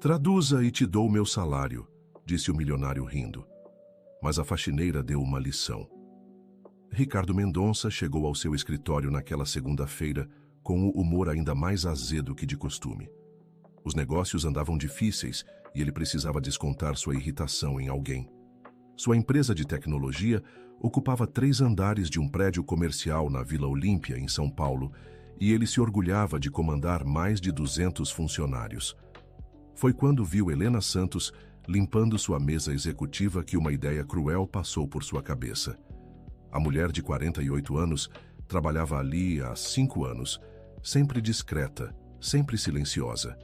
Traduza e te dou meu salário, disse o milionário rindo. Mas a faxineira deu uma lição. Ricardo Mendonça chegou ao seu escritório naquela segunda-feira com o humor ainda mais azedo que de costume. Os negócios andavam difíceis e ele precisava descontar sua irritação em alguém. Sua empresa de tecnologia ocupava 3 andares de um prédio comercial na Vila Olímpia, em São Paulo, e ele se orgulhava de comandar mais de 200 funcionários. Foi quando viu Helena Santos limpando sua mesa executiva que uma ideia cruel passou por sua cabeça. A mulher de 48 anos trabalhava ali há 5 anos, sempre discreta, sempre silenciosa.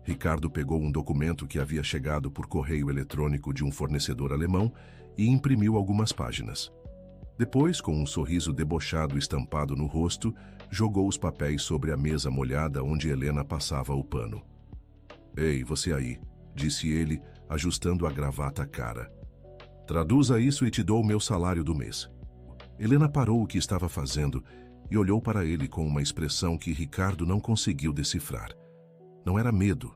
Ricardo pegou um documento que havia chegado por correio eletrônico de um fornecedor alemão e imprimiu algumas páginas. Depois, com um sorriso debochado estampado no rosto, jogou os papéis sobre a mesa molhada onde Helena passava o pano. "Ei, você aí", disse ele, ajustando a gravata à cara. "Traduza isso e te dou o meu salário do mês." Helena parou o que estava fazendo e olhou para ele com uma expressão que Ricardo não conseguiu decifrar. Não era medo,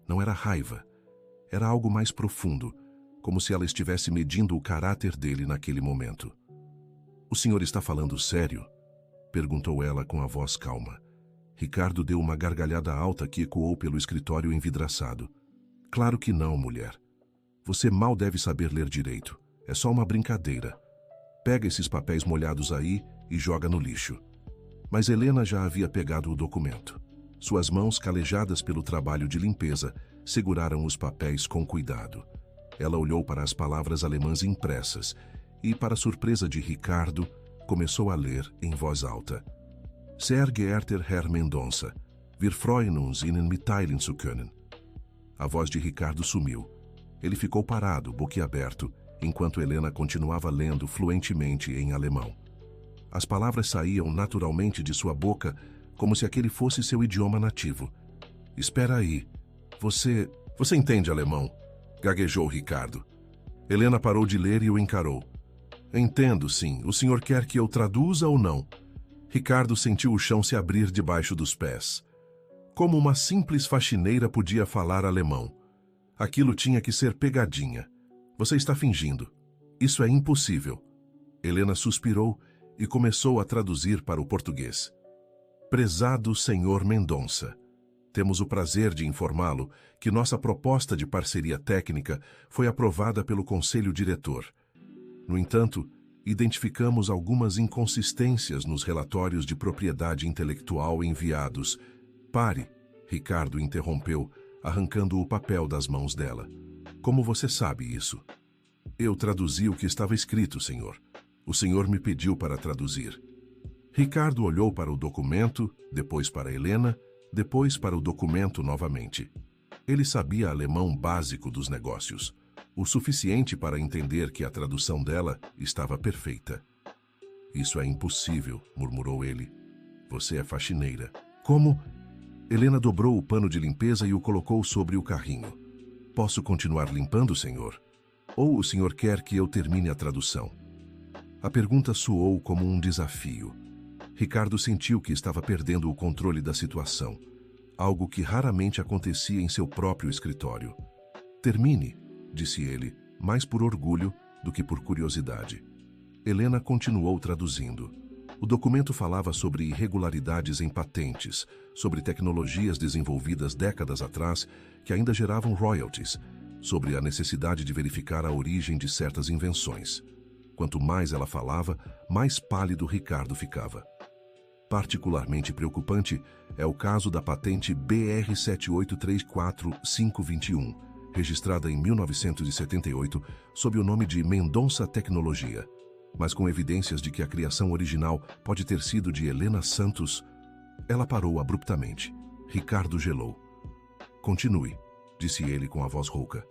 não era raiva. Era algo mais profundo, como se ela estivesse medindo o caráter dele naquele momento. "O senhor está falando sério?" perguntou ela com a voz calma. Ricardo deu uma gargalhada alta que ecoou pelo escritório envidraçado. "Claro que não, mulher. Você mal deve saber ler direito. É só uma brincadeira. Pega esses papéis molhados aí e joga no lixo." Mas Helena já havia pegado o documento. Suas mãos, calejadas pelo trabalho de limpeza, seguraram os papéis com cuidado. Ela olhou para as palavras alemãs impressas e, para surpresa de Ricardo, começou a ler em voz alta. "Sehr geehrter Herr Mendonça, wir freuen uns, Ihnen mitteilen zu können." A voz de Ricardo sumiu. Ele ficou parado, boquiaberto, enquanto Helena continuava lendo fluentemente em alemão. As palavras saíam naturalmente de sua boca, como se aquele fosse seu idioma nativo. "Espera aí. Você entende alemão?" gaguejou Ricardo. Helena parou de ler e o encarou. "Entendo, sim. O senhor quer que eu traduza ou não?" Ricardo sentiu o chão se abrir debaixo dos pés. Como uma simples faxineira podia falar alemão? Aquilo tinha que ser pegadinha. "Você está fingindo. Isso é impossível." Helena suspirou e começou a traduzir para o português. "Prezado senhor Mendonça, temos o prazer de informá-lo que nossa proposta de parceria técnica foi aprovada pelo Conselho Diretor. No entanto, identificamos algumas inconsistências nos relatórios de propriedade intelectual enviados." "Pare", Ricardo interrompeu, arrancando o papel das mãos dela. "Como você sabe isso?" "Eu traduzi o que estava escrito, senhor. O senhor me pediu para traduzir." Ricardo olhou para o documento, depois para Helena, depois para o documento novamente. Ele sabia alemão básico dos negócios, o suficiente para entender que a tradução dela estava perfeita. "Isso é impossível", murmurou ele. "Você é faxineira." "Como?" Helena dobrou o pano de limpeza e o colocou sobre o carrinho. "Posso continuar limpando, senhor? Ou o senhor quer que eu termine a tradução?" A pergunta soou como um desafio. Ricardo sentiu que estava perdendo o controle da situação, algo que raramente acontecia em seu próprio escritório. "Termine", disse ele, mais por orgulho do que por curiosidade. Helena continuou traduzindo. O documento falava sobre irregularidades em patentes, sobre tecnologias desenvolvidas décadas atrás que ainda geravam royalties, sobre a necessidade de verificar a origem de certas invenções. Quanto mais ela falava, mais pálido Ricardo ficava. Particularmente preocupante é o caso da patente BR 7834521, registrada em 1978 sob o nome de Mendonça Tecnologia, mas com evidências de que a criação original pode ter sido de Helena Santos. Ela parou abruptamente. Ricardo gelou. "Continue", disse ele com a voz rouca.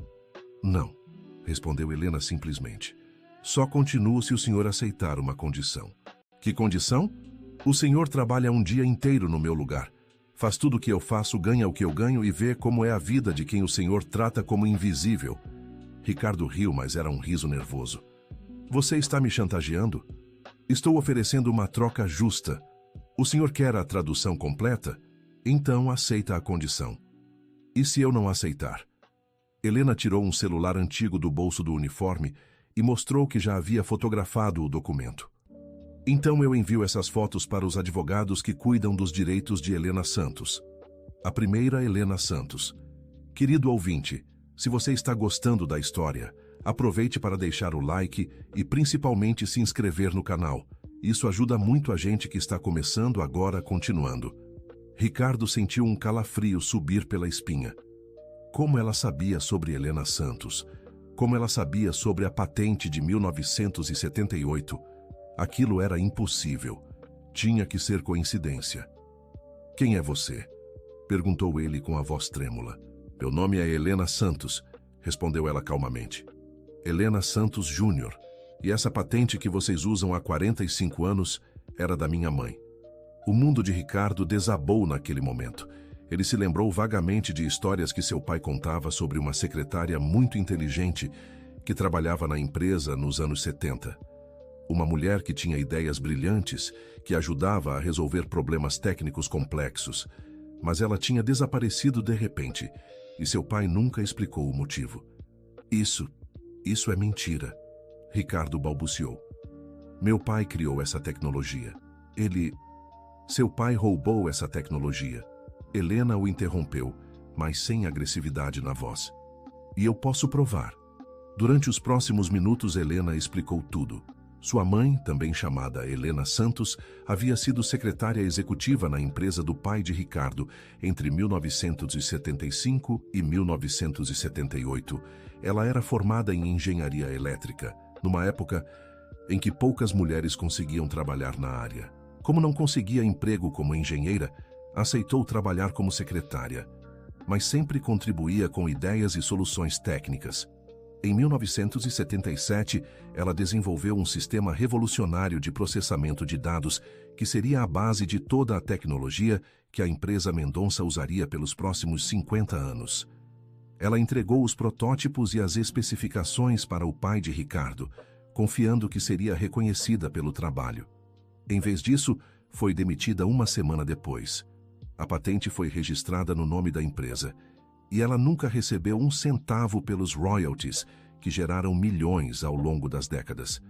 "Não", respondeu Helena simplesmente. "Só continuo se o senhor aceitar uma condição." "Que condição?" "O senhor trabalha um dia inteiro no meu lugar. Faz tudo o que eu faço, ganha o que eu ganho e vê como é a vida de quem o senhor trata como invisível." Ricardo riu, mas era um riso nervoso. "Você está me chantageando? Estou oferecendo uma troca justa. O senhor quer a tradução completa? Então aceita a condição." "E se eu não aceitar?" Helena tirou um celular antigo do bolso do uniforme e mostrou que já havia fotografado o documento. Então eu envio essas fotos para os advogados que cuidam dos direitos de Helena Santos. A primeira, Helena Santos. Querido ouvinte, se você está gostando da história, aproveite para deixar o like e principalmente se inscrever no canal. Isso ajuda muito a gente que está começando agora continuando. Ricardo sentiu um calafrio subir pela espinha. Como ela sabia sobre Helena Santos? Como ela sabia sobre a patente de 1978? Aquilo era impossível. Tinha que ser coincidência. Quem é você? Perguntou ele com a voz trêmula. Meu nome é Helena Santos, respondeu ela calmamente. Helena Santos Júnior. E essa patente que vocês usam há 45 anos era da minha mãe. O mundo de Ricardo desabou naquele momento. Ele se lembrou vagamente de histórias que seu pai contava sobre uma secretária muito inteligente que trabalhava na empresa nos anos 70. Uma mulher que tinha ideias brilhantes, que ajudava a resolver problemas técnicos complexos. Mas ela tinha desaparecido de repente, e seu pai nunca explicou o motivo. Isso é mentira, Ricardo balbuciou. Meu pai criou essa tecnologia. Seu pai roubou essa tecnologia. Helena o interrompeu, mas sem agressividade na voz. E eu posso provar. Durante os próximos minutos, Helena explicou tudo. Sua mãe, também chamada Helena Santos, havia sido secretária executiva na empresa do pai de Ricardo entre 1975 e 1978. Ela era formada em engenharia elétrica, numa época em que poucas mulheres conseguiam trabalhar na área. Como não conseguia emprego como engenheira, aceitou trabalhar como secretária, mas sempre contribuía com ideias e soluções técnicas. Em 1977, ela desenvolveu um sistema revolucionário de processamento de dados que seria a base de toda a tecnologia que a empresa Mendonça usaria pelos próximos 50 anos. Ela entregou os protótipos e as especificações para o pai de Ricardo, confiando que seria reconhecida pelo trabalho. Em vez disso, foi demitida uma semana depois. A patente foi registrada no nome da empresa, e ela nunca recebeu um centavo pelos royalties, que geraram milhões ao longo das décadas.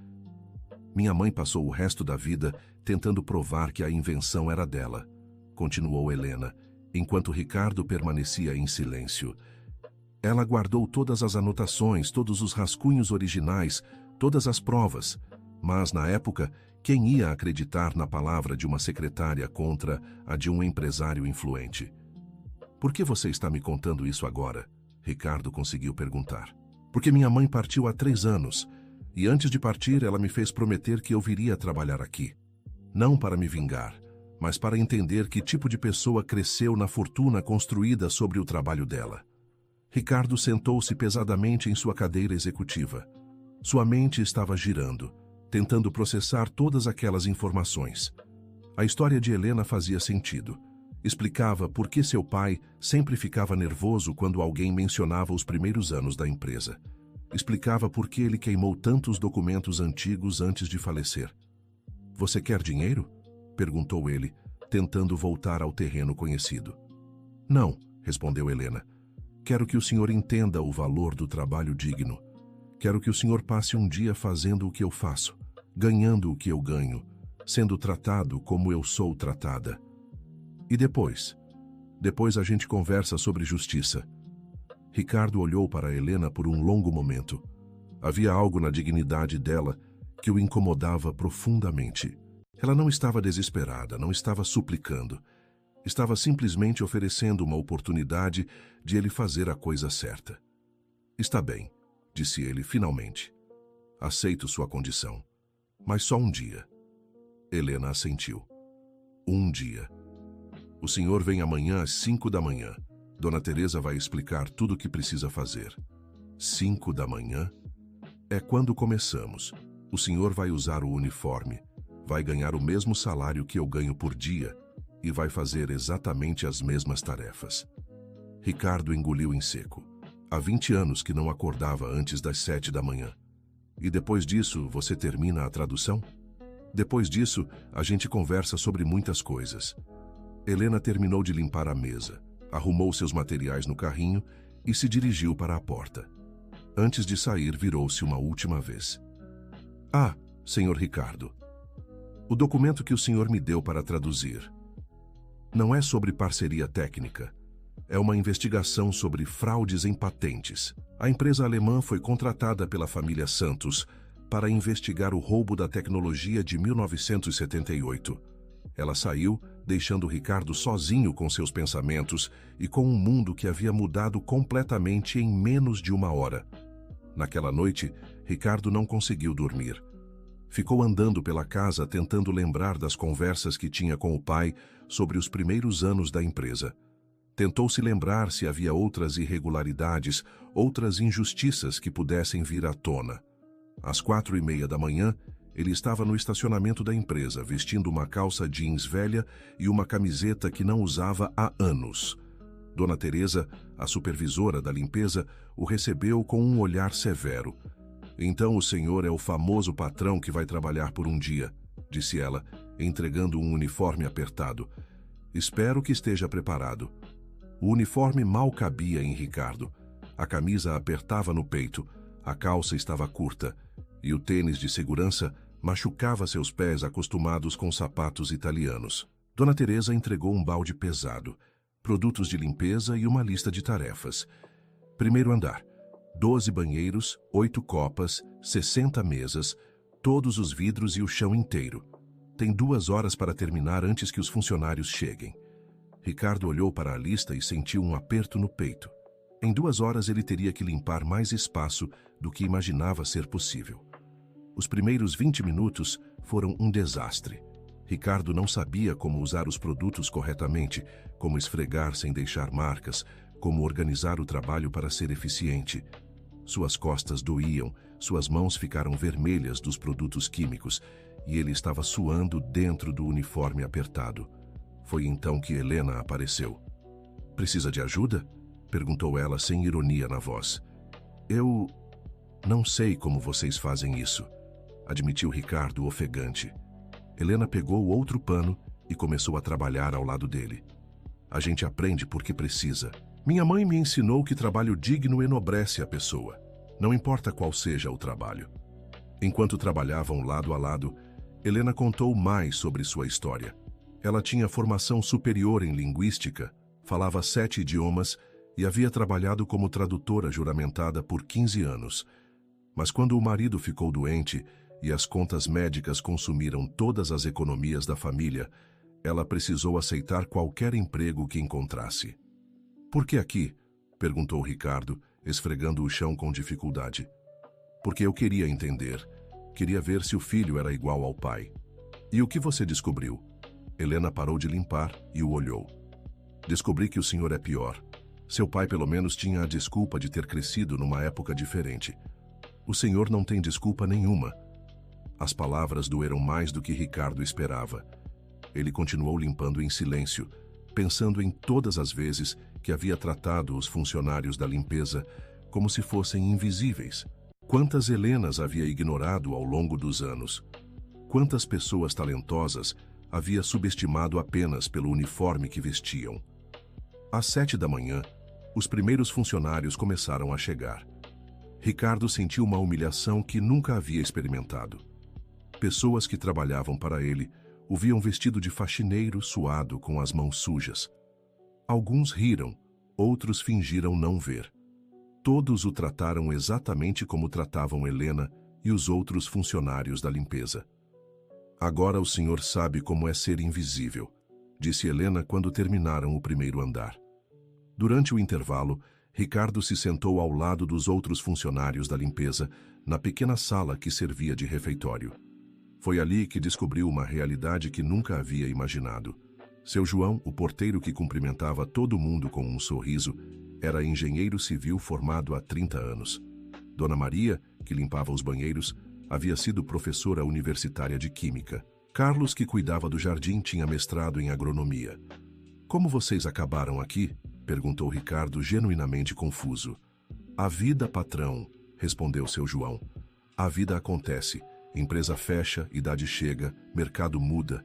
Minha mãe passou o resto da vida tentando provar que a invenção era dela, continuou Helena, enquanto Ricardo permanecia em silêncio. Ela guardou todas as anotações, todos os rascunhos originais, todas as provas, mas, na época, quem ia acreditar na palavra de uma secretária contra a de um empresário influente? Por que você está me contando isso agora? Ricardo conseguiu perguntar. Porque minha mãe partiu há 3 anos, e antes de partir ela me fez prometer que eu viria trabalhar aqui. Não para me vingar, mas para entender que tipo de pessoa cresceu na fortuna construída sobre o trabalho dela. Ricardo sentou-se pesadamente em sua cadeira executiva. Sua mente estava girando, tentando processar todas aquelas informações. A história de Helena fazia sentido. Explicava por que seu pai sempre ficava nervoso quando alguém mencionava os primeiros anos da empresa. Explicava por que ele queimou tantos documentos antigos antes de falecer. Você quer dinheiro? Perguntou ele, tentando voltar ao terreno conhecido. Não, respondeu Helena. Quero que o senhor entenda o valor do trabalho digno. Quero que o senhor passe um dia fazendo o que eu faço, ganhando o que eu ganho, sendo tratado como eu sou tratada. E depois? Depois a gente conversa sobre justiça. Ricardo olhou para Helena por um longo momento. Havia algo na dignidade dela que o incomodava profundamente. Ela não estava desesperada, não estava suplicando. Estava simplesmente oferecendo uma oportunidade de ele fazer a coisa certa. Está bem, disse ele finalmente. Aceito sua condição. Mas só um dia. Helena assentiu. Um dia. O senhor vem amanhã às 5 da manhã. Dona Teresa vai explicar tudo o que precisa fazer. 5 da manhã? É quando começamos. O senhor vai usar o uniforme, vai ganhar o mesmo salário que eu ganho por dia e vai fazer exatamente as mesmas tarefas. Ricardo engoliu em seco. Há 20 anos que não acordava antes das 7 da manhã. E depois disso, você termina a tradução? Depois disso, a gente conversa sobre muitas coisas. Helena terminou de limpar a mesa, arrumou seus materiais no carrinho e se dirigiu para a porta. Antes de sair, virou-se uma última vez. Ah, Sr. Ricardo, o documento que o senhor me deu para traduzir não é sobre parceria técnica. É uma investigação sobre fraudes em patentes. A empresa alemã foi contratada pela família Santos para investigar o roubo da tecnologia de 1978. Ela saiu, deixando Ricardo sozinho com seus pensamentos e com um mundo que havia mudado completamente em menos de uma hora. Naquela noite, Ricardo não conseguiu dormir. Ficou andando pela casa tentando lembrar das conversas que tinha com o pai sobre os primeiros anos da empresa. Tentou se lembrar se havia outras irregularidades, outras injustiças que pudessem vir à tona. Às 4:30 da manhã, ele estava no estacionamento da empresa, vestindo uma calça jeans velha e uma camiseta que não usava há anos. Dona Teresa, a supervisora da limpeza, o recebeu com um olhar severo. "Então o senhor é o famoso patrão que vai trabalhar por um dia", disse ela, entregando um uniforme apertado. "Espero que esteja preparado." O uniforme mal cabia em Ricardo. A camisa apertava no peito, a calça estava curta, e o tênis de segurança machucava seus pés acostumados com sapatos italianos. Dona Teresa entregou um balde pesado, produtos de limpeza e uma lista de tarefas. Primeiro andar, 12 banheiros, 8 copas, 60 mesas, todos os vidros e o chão inteiro. Tem 2 horas para terminar antes que os funcionários cheguem. Ricardo olhou para a lista e sentiu um aperto no peito. Em 2 horas ele teria que limpar mais espaço do que imaginava ser possível. Os primeiros 20 minutos foram um desastre. Ricardo não sabia como usar os produtos corretamente, como esfregar sem deixar marcas, como organizar o trabalho para ser eficiente. Suas costas doíam, suas mãos ficaram vermelhas dos produtos químicos e ele estava suando dentro do uniforme apertado. Foi então que Helena apareceu. "Precisa de ajuda?" perguntou ela sem ironia na voz. "Eu não sei como vocês fazem isso", admitiu Ricardo ofegante. Helena pegou outro pano e começou a trabalhar ao lado dele. "A gente aprende porque precisa. Minha mãe me ensinou que trabalho digno enobrece a pessoa, não importa qual seja o trabalho." Enquanto trabalhavam lado a lado, Helena contou mais sobre sua história. Ela tinha formação superior em linguística, falava 7 idiomas e havia trabalhado como tradutora juramentada por 15 anos. Mas quando o marido ficou doente e as contas médicas consumiram todas as economias da família, ela precisou aceitar qualquer emprego que encontrasse. "Por que aqui?" perguntou Ricardo, esfregando o chão com dificuldade. "Porque eu queria entender. Queria ver se o filho era igual ao pai." "E o que você descobriu?" Helena parou de limpar e o olhou. "Descobri que o senhor é pior. Seu pai pelo menos tinha a desculpa de ter crescido numa época diferente. O senhor não tem desculpa nenhuma." As palavras doeram mais do que Ricardo esperava. Ele continuou limpando em silêncio, pensando em todas as vezes que havia tratado os funcionários da limpeza como se fossem invisíveis. Quantas Helenas havia ignorado ao longo dos anos? Quantas pessoas talentosas havia subestimado apenas pelo uniforme que vestiam? Às 7 da manhã, os primeiros funcionários começaram a chegar. Ricardo sentiu uma humilhação que nunca havia experimentado. Pessoas que trabalhavam para ele o viam vestido de faxineiro suado com as mãos sujas. Alguns riram, outros fingiram não ver. Todos o trataram exatamente como tratavam Helena e os outros funcionários da limpeza. "Agora o senhor sabe como é ser invisível", disse Helena quando terminaram o primeiro andar. Durante o intervalo, Ricardo se sentou ao lado dos outros funcionários da limpeza, na pequena sala que servia de refeitório. Foi ali que descobriu uma realidade que nunca havia imaginado. Seu João, o porteiro que cumprimentava todo mundo com um sorriso, era engenheiro civil formado há 30 anos. Dona Maria, que limpava os banheiros, havia sido professora universitária de química. Carlos, que cuidava do jardim, tinha mestrado em agronomia. "Como vocês acabaram aqui?" perguntou Ricardo, genuinamente confuso. "A vida, patrão", respondeu seu João. "A vida acontece. Empresa fecha, idade chega, mercado muda.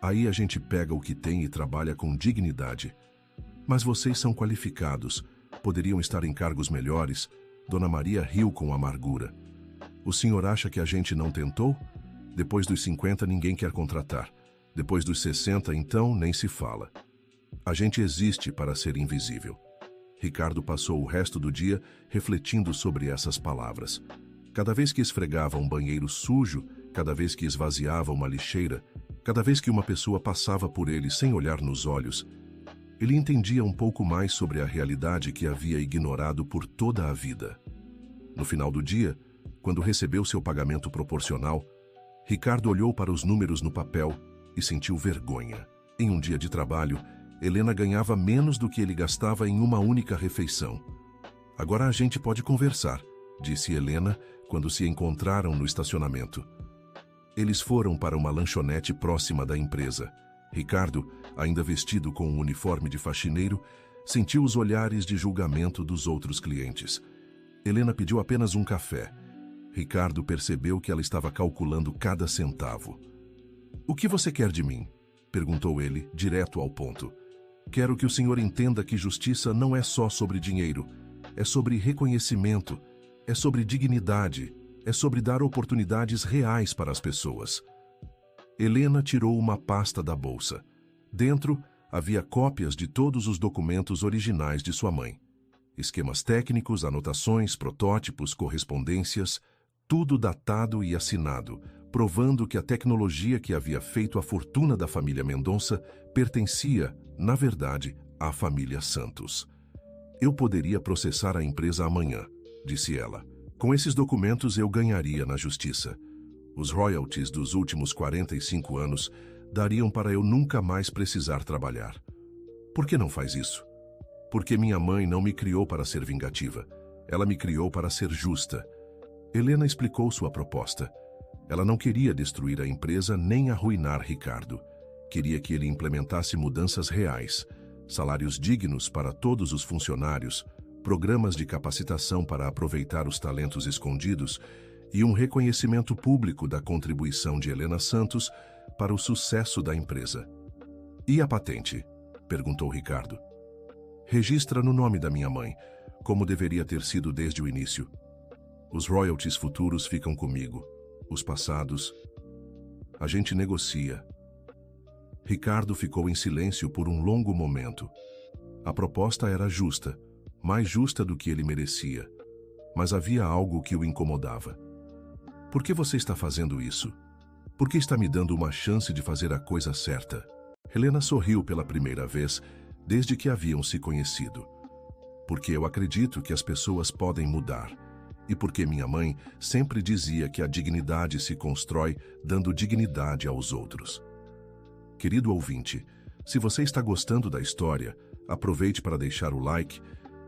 Aí a gente pega o que tem e trabalha com dignidade. Mas vocês são qualificados. poderiam estar em cargos melhores, Dona Maria riu com amargura. O senhor acha que a gente não tentou? Depois dos 50 ninguém quer contratar. Depois dos 60, então, nem se fala. A gente existe para ser invisível. Ricardo passou o resto do dia refletindo sobre essas palavras. Cada vez que esfregava um banheiro sujo, cada vez que esvaziava uma lixeira, cada vez que uma pessoa passava por ele sem olhar nos olhos, ele entendia um pouco mais sobre a realidade que havia ignorado por toda a vida. No final do dia, quando recebeu seu pagamento proporcional, Ricardo olhou para os números no papel e sentiu vergonha. Em um dia de trabalho, Helena ganhava menos do que ele gastava em uma única refeição. Agora a gente pode conversar, disse Helena quando se encontraram no estacionamento. Eles foram para uma lanchonete próxima da empresa. Ricardo, ainda vestido com um uniforme de faxineiro, sentiu os olhares de julgamento dos outros clientes. Helena pediu apenas um café. Ricardo percebeu que ela estava calculando cada centavo. "O que você quer de mim?" perguntou ele, direto ao ponto. "Quero que o senhor entenda que justiça não é só sobre dinheiro. É sobre reconhecimento, é sobre dignidade, é sobre dar oportunidades reais para as pessoas." Helena tirou uma pasta da bolsa. Dentro, havia cópias de todos os documentos originais de sua mãe. Esquemas técnicos, anotações, protótipos, correspondências, tudo datado e assinado, provando que a tecnologia que havia feito a fortuna da família Mendonça pertencia, na verdade, à família Santos. "Eu poderia processar a empresa amanhã", disse ela. "Com esses documentos eu ganharia na justiça. Os royalties dos últimos 45 anos dariam para eu nunca mais precisar trabalhar. Por que não faz isso? Porque minha mãe não me criou para ser vingativa. Ela me criou para ser justa." Helena explicou sua proposta. Ela não queria destruir a empresa nem arruinar Ricardo. Queria que ele implementasse mudanças reais, salários dignos para todos os funcionários, programas de capacitação para aproveitar os talentos escondidos e um reconhecimento público da contribuição de Helena Santos para o sucesso da empresa. "E a patente?" perguntou Ricardo. "Registra no nome da minha mãe, como deveria ter sido desde o início. Os royalties futuros ficam comigo. Os passados, a gente negocia." Ricardo ficou em silêncio por um longo momento. A proposta era justa, mais justa do que ele merecia, mas havia algo que o incomodava. "Por que você está fazendo isso? Por que está me dando uma chance de fazer a coisa certa?" Helena sorriu pela primeira vez desde que haviam se conhecido. "Porque eu acredito que as pessoas podem mudar. E porque minha mãe sempre dizia que a dignidade se constrói dando dignidade aos outros." Querido ouvinte, se você está gostando da história, aproveite para deixar o like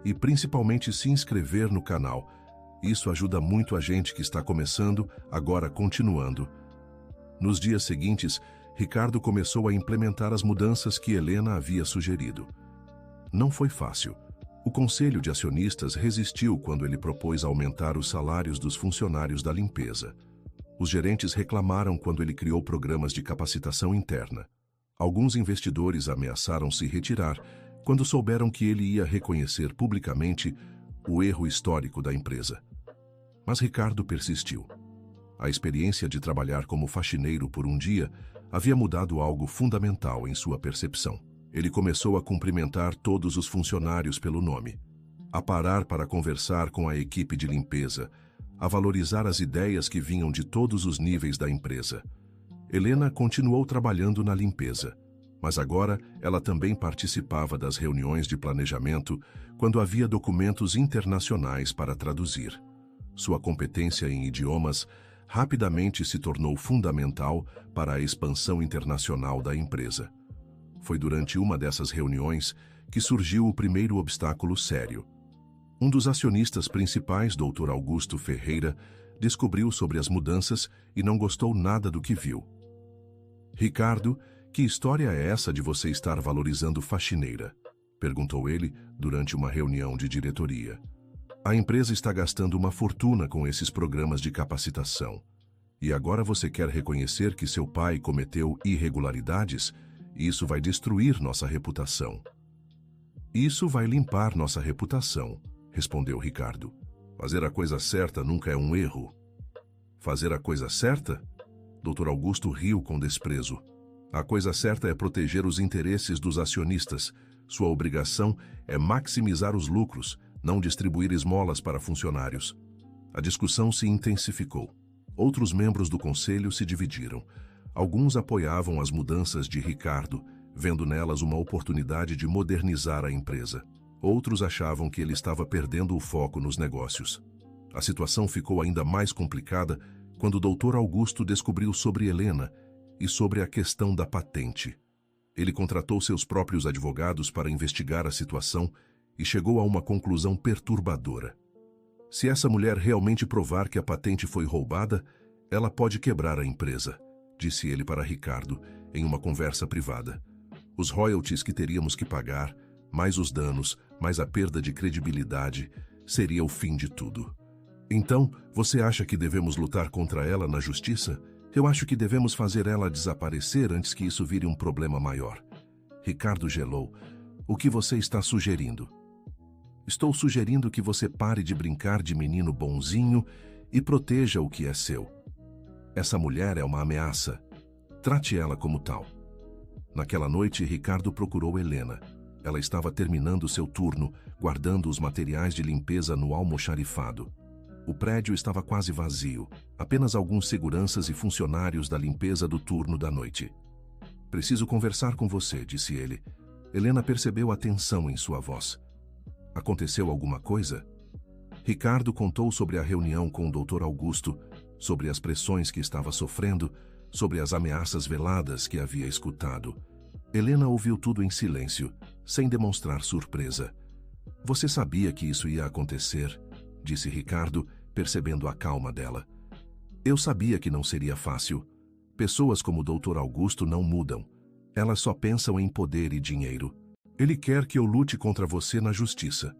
e principalmente se inscrever no canal. Isso ajuda muito a gente que está começando, agora continuando. Nos dias seguintes, Ricardo começou a implementar as mudanças que Helena havia sugerido. Não foi fácil. O conselho de acionistas resistiu quando ele propôs aumentar os salários dos funcionários da limpeza. Os gerentes reclamaram quando ele criou programas de capacitação interna. Alguns investidores ameaçaram se retirar quando souberam que ele ia reconhecer publicamente o erro histórico da empresa. Mas Ricardo persistiu. A experiência de trabalhar como faxineiro por um dia havia mudado algo fundamental em sua percepção. Ele começou a cumprimentar todos os funcionários pelo nome, a parar para conversar com a equipe de limpeza, a valorizar as ideias que vinham de todos os níveis da empresa. Helena continuou trabalhando na limpeza, mas agora ela também participava das reuniões de planejamento quando havia documentos internacionais para traduzir. Sua competência em idiomas rapidamente se tornou fundamental para a expansão internacional da empresa. Foi durante uma dessas reuniões que surgiu o primeiro obstáculo sério. Um dos acionistas principais, Dr. Augusto Ferreira, descobriu sobre as mudanças e não gostou nada do que viu. "Ricardo, que história é essa de você estar valorizando faxineira?" perguntou ele durante uma reunião de diretoria. "A empresa está gastando uma fortuna com esses programas de capacitação. E agora você quer reconhecer que seu pai cometeu irregularidades? Isso vai destruir nossa reputação." Isso vai limpar nossa reputação, respondeu Ricardo. Fazer a coisa certa nunca é um erro. Fazer a coisa certa? Dr. Augusto riu com desprezo. A coisa certa é proteger os interesses dos acionistas. Sua obrigação é maximizar os lucros, não distribuir esmolas para funcionários. A discussão se intensificou. Outros membros do conselho se dividiram. Alguns apoiavam as mudanças de Ricardo, vendo nelas uma oportunidade de modernizar a empresa. Outros achavam que ele estava perdendo o foco nos negócios. A situação ficou ainda mais complicada quando o Dr. Augusto descobriu sobre Helena e sobre a questão da patente. Ele contratou seus próprios advogados para investigar a situação e chegou a uma conclusão perturbadora. Se essa mulher realmente provar que a patente foi roubada, ela pode quebrar a empresa, disse ele para Ricardo em uma conversa privada. Os royalties que teríamos que pagar, mais os danos, mais a perda de credibilidade, seria o fim de tudo. Então, você acha que devemos lutar contra ela na justiça? Eu acho que devemos fazer ela desaparecer antes que isso vire um problema maior. Ricardo gelou. O que você está sugerindo? Estou sugerindo que você pare de brincar de menino bonzinho e proteja o que é seu. Essa mulher é uma ameaça. Trate ela como tal. Naquela noite, Ricardo procurou Helena. Ela estava terminando seu turno, guardando os materiais de limpeza no almoxarifado. O prédio estava quase vazio, apenas alguns seguranças e funcionários da limpeza do turno da noite. Preciso conversar com você, disse ele. Helena percebeu a tensão em sua voz. Aconteceu alguma coisa? Ricardo contou sobre a reunião com o Dr. Augusto, sobre as pressões que estava sofrendo, sobre as ameaças veladas que havia escutado. Helena ouviu tudo em silêncio, sem demonstrar surpresa. Você sabia que isso ia acontecer, disse Ricardo, percebendo a calma dela. Eu sabia que não seria fácil. Pessoas como o Dr. Augusto não mudam. Elas só pensam em poder e dinheiro. Ele quer que eu lute contra você na justiça.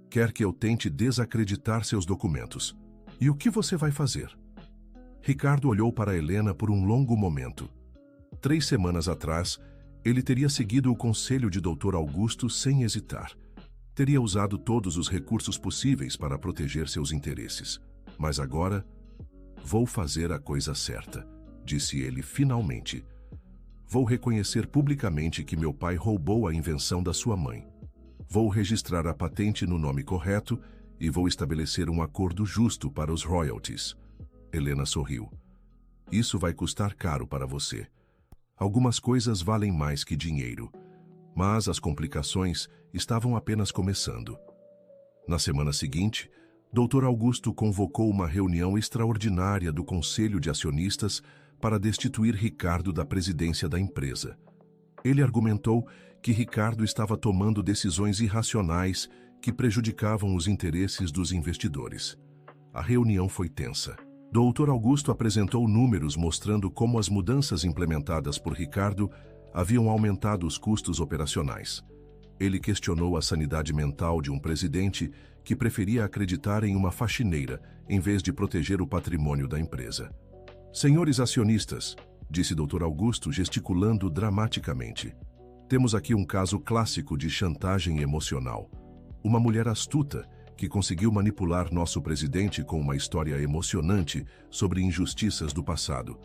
Quer que eu tente desacreditar seus documentos. E o que você vai fazer? Ricardo olhou para Helena por um longo momento. 3 semanas atrás, ele teria seguido o conselho de Dr. Augusto sem hesitar. Teria usado todos os recursos possíveis para proteger seus interesses. Mas agora, vou fazer a coisa certa, disse ele finalmente. Vou reconhecer publicamente que meu pai roubou a invenção da sua mãe. Vou registrar a patente no nome correto e vou estabelecer um acordo justo para os royalties. Helena sorriu. Isso vai custar caro para você. Algumas coisas valem mais que dinheiro. Mas as complicações estavam apenas começando. Na semana seguinte, Dr. Augusto convocou uma reunião extraordinária do Conselho de Acionistas para destituir Ricardo da presidência da empresa. Ele argumentou que Ricardo estava tomando decisões irracionais que prejudicavam os interesses dos investidores. A reunião foi tensa. Dr. Augusto apresentou números mostrando como as mudanças implementadas por Ricardo haviam aumentado os custos operacionais. Ele questionou a sanidade mental de um presidente que preferia acreditar em uma faxineira em vez de proteger o patrimônio da empresa. Senhores acionistas, disse Dr. Augusto gesticulando dramaticamente, temos aqui um caso clássico de chantagem emocional. Uma mulher astuta que conseguiu manipular nosso presidente com uma história emocionante sobre injustiças do passado.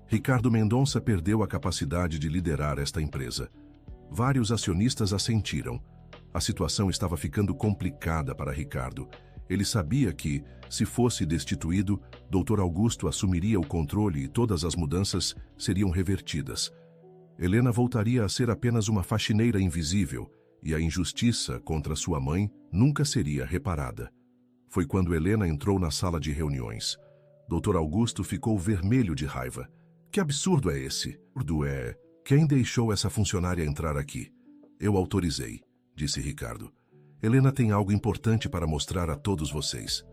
Ricardo Mendonça perdeu a capacidade de liderar esta empresa. Vários acionistas assentiram. A situação estava ficando complicada para Ricardo. Ele sabia que, se fosse destituído, Dr. Augusto assumiria o controle e todas as mudanças seriam revertidas. Helena voltaria a ser apenas uma faxineira invisível e a injustiça contra sua mãe nunca seria reparada. Foi quando Helena entrou na sala de reuniões. Dr. Augusto ficou vermelho de raiva. Que absurdo é esse? Quem deixou essa funcionária entrar aqui? Eu autorizei, disse Ricardo. Helena tem algo importante para mostrar a todos vocês.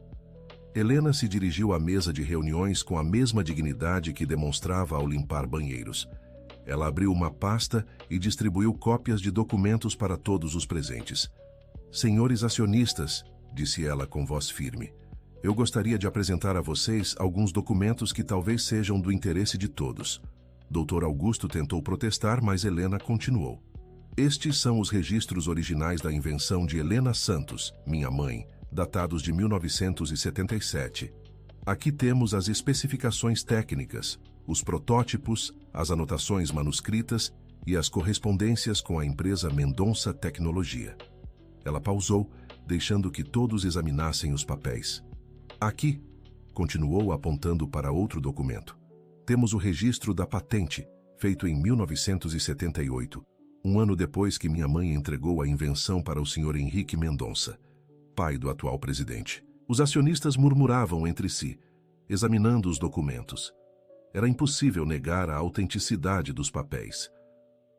Helena se dirigiu à mesa de reuniões com a mesma dignidade que demonstrava ao limpar banheiros. Ela abriu uma pasta e distribuiu cópias de documentos para todos os presentes. Senhores acionistas, disse ela com voz firme, eu gostaria de apresentar a vocês alguns documentos que talvez sejam do interesse de todos. Dr. Augusto tentou protestar, mas Helena continuou. Estes são os registros originais da invenção de Helena Santos, minha mãe, datados de 1977. Aqui temos as especificações técnicas, os protótipos, as anotações manuscritas e as correspondências com a empresa Mendonça Tecnologia. Ela pausou, deixando que todos examinassem os papéis. Aqui, continuou apontando para outro documento, temos o registro da patente, feito em 1978, um ano depois que minha mãe entregou a invenção para o Sr. Henrique Mendonça, pai do atual presidente. Os acionistas murmuravam entre si, examinando os documentos. Era impossível negar a autenticidade dos papéis.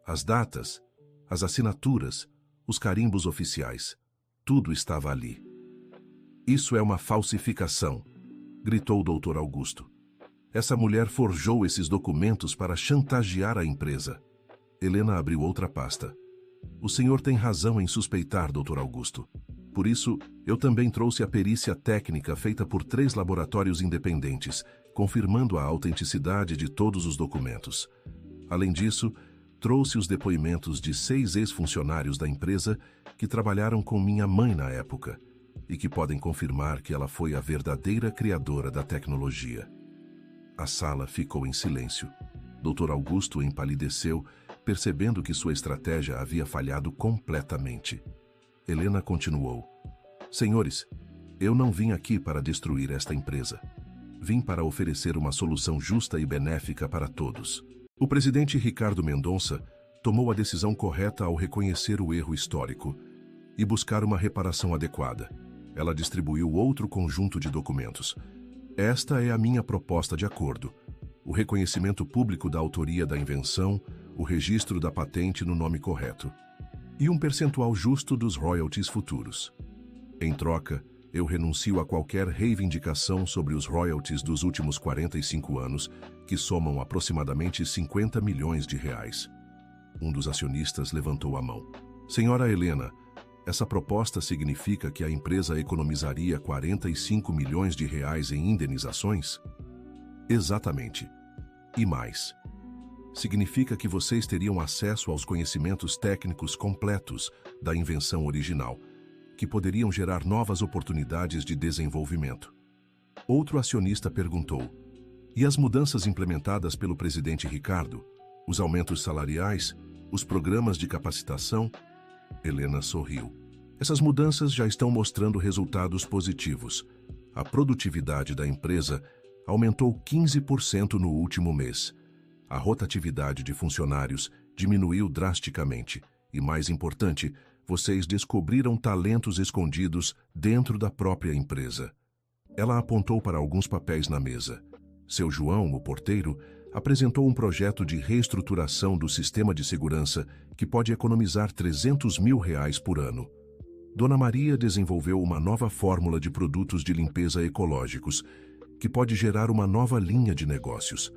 As datas, as assinaturas, os carimbos oficiais, tudo estava ali. Isso é uma falsificação, gritou o Dr. Augusto. Essa mulher forjou esses documentos para chantagear a empresa. Helena abriu outra pasta. O senhor tem razão em suspeitar, Dr. Augusto. Por isso, eu também trouxe a perícia técnica feita por 3 laboratórios independentes, confirmando a autenticidade de todos os documentos. Além disso, trouxe os depoimentos de 6 ex-funcionários da empresa que trabalharam com minha mãe na época e que podem confirmar que ela foi a verdadeira criadora da tecnologia. A sala ficou em silêncio. Dr. Augusto empalideceu, percebendo que sua estratégia havia falhado completamente. Helena continuou. Senhores, eu não vim aqui para destruir esta empresa. Vim para oferecer uma solução justa e benéfica para todos. O presidente Ricardo Mendonça tomou a decisão correta ao reconhecer o erro histórico e buscar uma reparação adequada. Ela distribuiu outro conjunto de documentos. Esta é a minha proposta de acordo. O reconhecimento público da autoria da invenção, o registro da patente no nome correto e um percentual justo dos royalties futuros. Em troca, eu renuncio a qualquer reivindicação sobre os royalties dos últimos 45 anos, que somam aproximadamente 50 milhões de reais. Um dos acionistas levantou a mão. Senhora Helena, essa proposta significa que a empresa economizaria 45 milhões de reais em indenizações? Exatamente. E mais. Significa que vocês teriam acesso aos conhecimentos técnicos completos da invenção original, que poderiam gerar novas oportunidades de desenvolvimento. Outro acionista perguntou: e as mudanças implementadas pelo presidente Ricardo? Os aumentos salariais? Os programas de capacitação? Helena sorriu. Essas mudanças já estão mostrando resultados positivos. A produtividade da empresa aumentou 15% no último mês. A rotatividade de funcionários diminuiu drasticamente e, mais importante, vocês descobriram talentos escondidos dentro da própria empresa. Ela apontou para alguns papéis na mesa. Seu João, o porteiro, apresentou um projeto de reestruturação do sistema de segurança que pode economizar R$300 mil por ano. Dona Maria desenvolveu uma nova fórmula de produtos de limpeza ecológicos que pode gerar uma nova linha de negócios.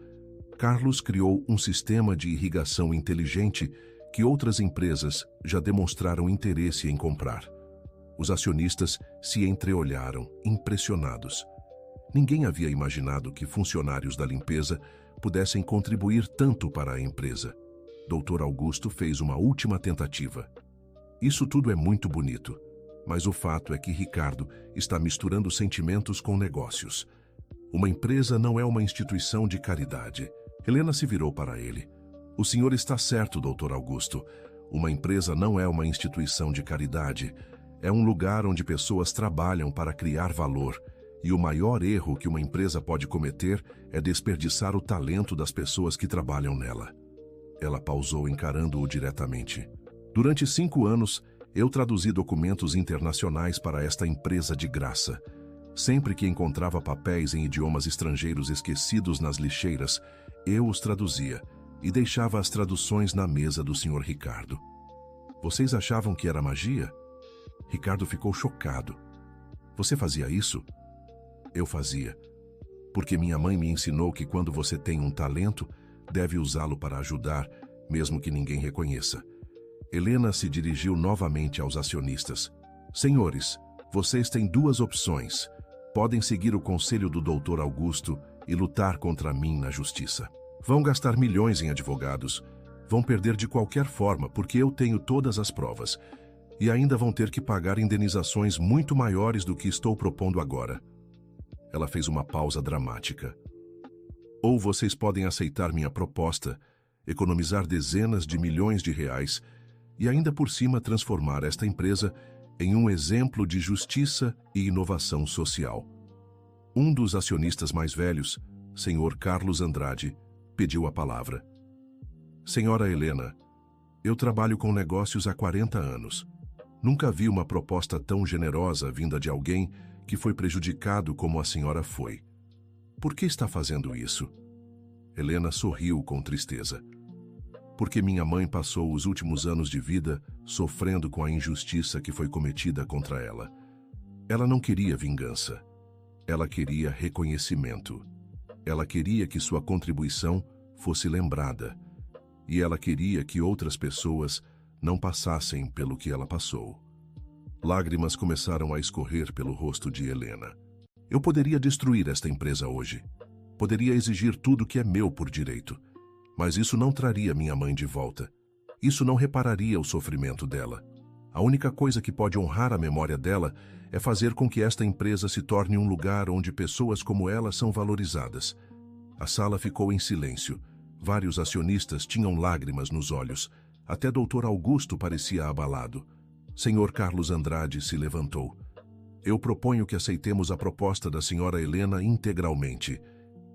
Carlos criou um sistema de irrigação inteligente que outras empresas já demonstraram interesse em comprar. Os acionistas se entreolharam, impressionados. Ninguém havia imaginado que funcionários da limpeza pudessem contribuir tanto para a empresa. Dr. Augusto fez uma última tentativa. Isso tudo é muito bonito, mas o fato é que Ricardo está misturando sentimentos com negócios. Uma empresa não é uma instituição de caridade. Helena se virou para ele. O senhor está certo, Dr. Augusto. Uma empresa não é uma instituição de caridade. É um lugar onde pessoas trabalham para criar valor. E o maior erro que uma empresa pode cometer é desperdiçar o talento das pessoas que trabalham nela. Ela pausou, encarando-o diretamente. Durante 5 anos, eu traduzi documentos internacionais para esta empresa de graça. Sempre que encontrava papéis em idiomas estrangeiros esquecidos nas lixeiras, eu os traduzia e deixava as traduções na mesa do Sr. Ricardo. Vocês achavam que era magia? Ricardo ficou chocado. Você fazia isso? Eu fazia. Porque minha mãe me ensinou que quando você tem um talento, deve usá-lo para ajudar, mesmo que ninguém reconheça. Helena se dirigiu novamente aos acionistas. Senhores, vocês têm 2 opções. Podem seguir o conselho do Dr. Augusto e lutar contra mim na justiça. Vão gastar milhões em advogados, Vão perder de qualquer forma porque eu tenho todas as provas. E ainda vão ter que pagar indenizações muito maiores do que estou propondo agora. Ela fez uma pausa dramática. Ou vocês podem aceitar minha proposta, economizar dezenas de milhões de reais e ainda por cima transformar esta empresa em um exemplo de justiça e inovação social. Um dos acionistas mais velhos, Sr. Carlos Andrade, pediu a palavra. Senhora Helena, eu trabalho com negócios há 40 anos. Nunca vi uma proposta tão generosa vinda de alguém que foi prejudicado como a senhora foi. Por que está fazendo isso? Helena sorriu com tristeza. Porque minha mãe passou os últimos anos de vida sofrendo com a injustiça que foi cometida contra ela. Ela não queria vingança. Ela queria reconhecimento. Ela queria que sua contribuição fosse lembrada. E ela queria que outras pessoas não passassem pelo que ela passou. Lágrimas começaram a escorrer pelo rosto de Helena. Eu poderia destruir esta empresa hoje. Poderia exigir tudo que é meu por direito. Mas isso não traria minha mãe de volta. Isso não repararia o sofrimento dela. A única coisa que pode honrar a memória dela é fazer com que esta empresa se torne um lugar onde pessoas como ela são valorizadas. A sala ficou em silêncio. Vários acionistas tinham lágrimas nos olhos. Até Dr. Augusto parecia abalado. Sr. Carlos Andrade se levantou. Eu proponho que aceitemos a proposta da Sra. Helena integralmente.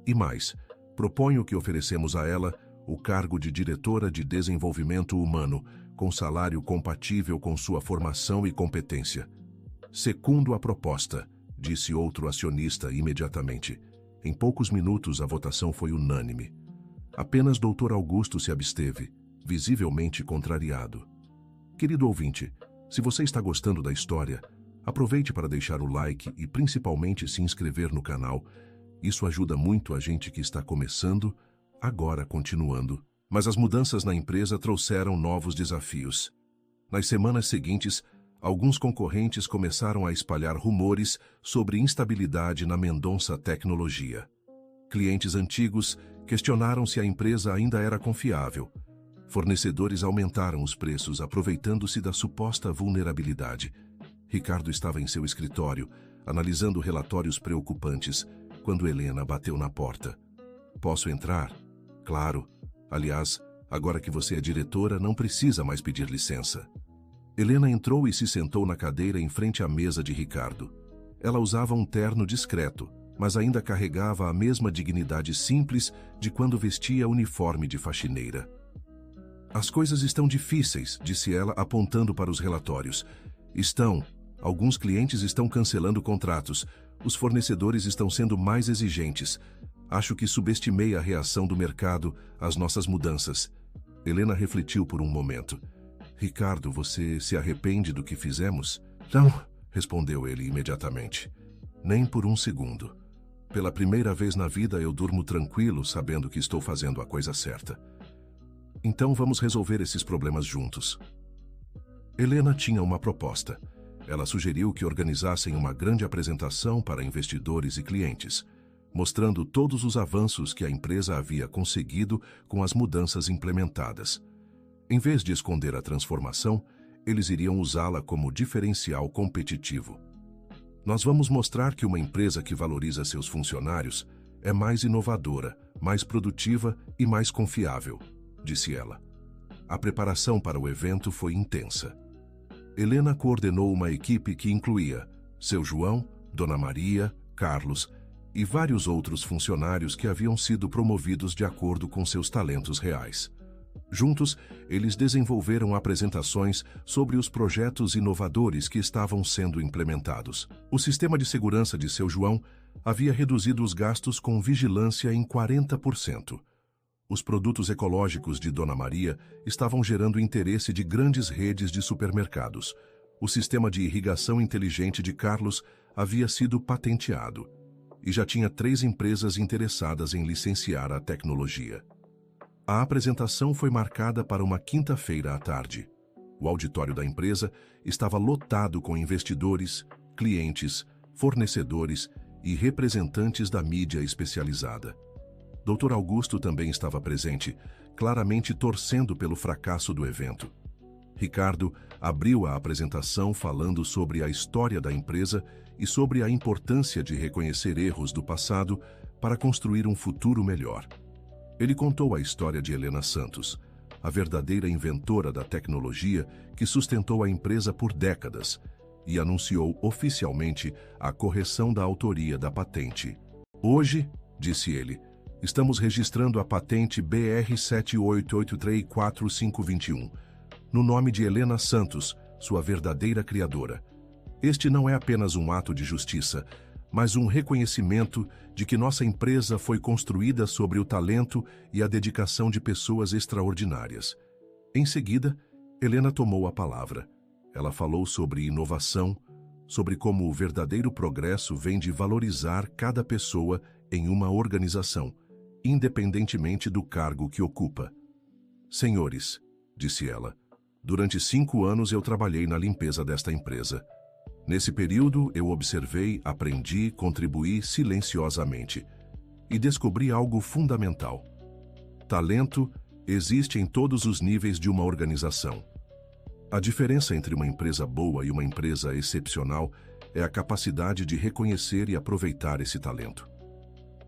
E mais, proponho que oferecemos a ela o cargo de diretora de desenvolvimento humano, com salário compatível com sua formação e competência. Secundo a proposta, disse outro acionista imediatamente. Em poucos minutos a votação foi unânime. Apenas Dr. Augusto se absteve, visivelmente contrariado. Querido ouvinte, se você está gostando da história, aproveite para deixar o like e principalmente se inscrever no canal. Isso ajuda muito a gente que está começando, agora continuando. Mas as mudanças na empresa trouxeram novos desafios. Nas semanas seguintes, alguns concorrentes começaram a espalhar rumores sobre instabilidade na Mendonça Tecnologia. Clientes antigos questionaram se a empresa ainda era confiável. Fornecedores aumentaram os preços, aproveitando-se da suposta vulnerabilidade. Ricardo estava em seu escritório, analisando relatórios preocupantes, quando Helena bateu na porta. Posso entrar? Claro. Aliás, agora que você é diretora, não precisa mais pedir licença. Helena entrou e se sentou na cadeira em frente à mesa de Ricardo. Ela usava um terno discreto, mas ainda carregava a mesma dignidade simples de quando vestia uniforme de faxineira. As coisas estão difíceis, disse ela, apontando para os relatórios. Estão. Alguns clientes estão cancelando contratos. Os fornecedores estão sendo mais exigentes. Acho que subestimei a reação do mercado às nossas mudanças. Helena refletiu por um momento. Ricardo, você se arrepende do que fizemos? Não, respondeu ele imediatamente. Nem por um segundo. Pela primeira vez na vida eu durmo tranquilo, sabendo que estou fazendo a coisa certa. Então vamos resolver esses problemas juntos. Helena tinha uma proposta. Ela sugeriu que organizassem uma grande apresentação para investidores e clientes, mostrando todos os avanços que a empresa havia conseguido com as mudanças implementadas. Em vez de esconder a transformação, eles iriam usá-la como diferencial competitivo. Nós vamos mostrar que uma empresa que valoriza seus funcionários é mais inovadora, mais produtiva e mais confiável, disse ela. A preparação para o evento foi intensa. Helena coordenou uma equipe que incluía seu João, Dona Maria, Carlos e vários outros funcionários que haviam sido promovidos de acordo com seus talentos reais. Juntos, eles desenvolveram apresentações sobre os projetos inovadores que estavam sendo implementados. O sistema de segurança de seu João havia reduzido os gastos com vigilância em 40%. Os produtos ecológicos de Dona Maria estavam gerando interesse de grandes redes de supermercados. O sistema de irrigação inteligente de Carlos havia sido patenteado e já tinha 3 empresas interessadas em licenciar a tecnologia. A apresentação foi marcada para uma quinta-feira à tarde. O auditório da empresa estava lotado com investidores, clientes, fornecedores e representantes da mídia especializada. Dr. Augusto também estava presente, claramente torcendo pelo fracasso do evento. Ricardo abriu a apresentação falando sobre a história da empresa e sobre a importância de reconhecer erros do passado para construir um futuro melhor. Ele contou a história de Helena Santos, a verdadeira inventora da tecnologia que sustentou a empresa por décadas, e anunciou oficialmente a correção da autoria da patente. Hoje, disse ele, estamos registrando a patente BR 78834521, no nome de Helena Santos, sua verdadeira criadora. Este não é apenas um ato de justiça, mas um reconhecimento de que nossa empresa foi construída sobre o talento e a dedicação de pessoas extraordinárias. Em seguida, Helena tomou a palavra. Ela falou sobre inovação, sobre como o verdadeiro progresso vem de valorizar cada pessoa em uma organização, independentemente do cargo que ocupa. Senhores, disse ela, durante 5 anos eu trabalhei na limpeza desta empresa. Nesse período, eu observei, aprendi, contribuí silenciosamente e descobri algo fundamental. Talento existe em todos os níveis de uma organização. A diferença entre uma empresa boa e uma empresa excepcional é a capacidade de reconhecer e aproveitar esse talento.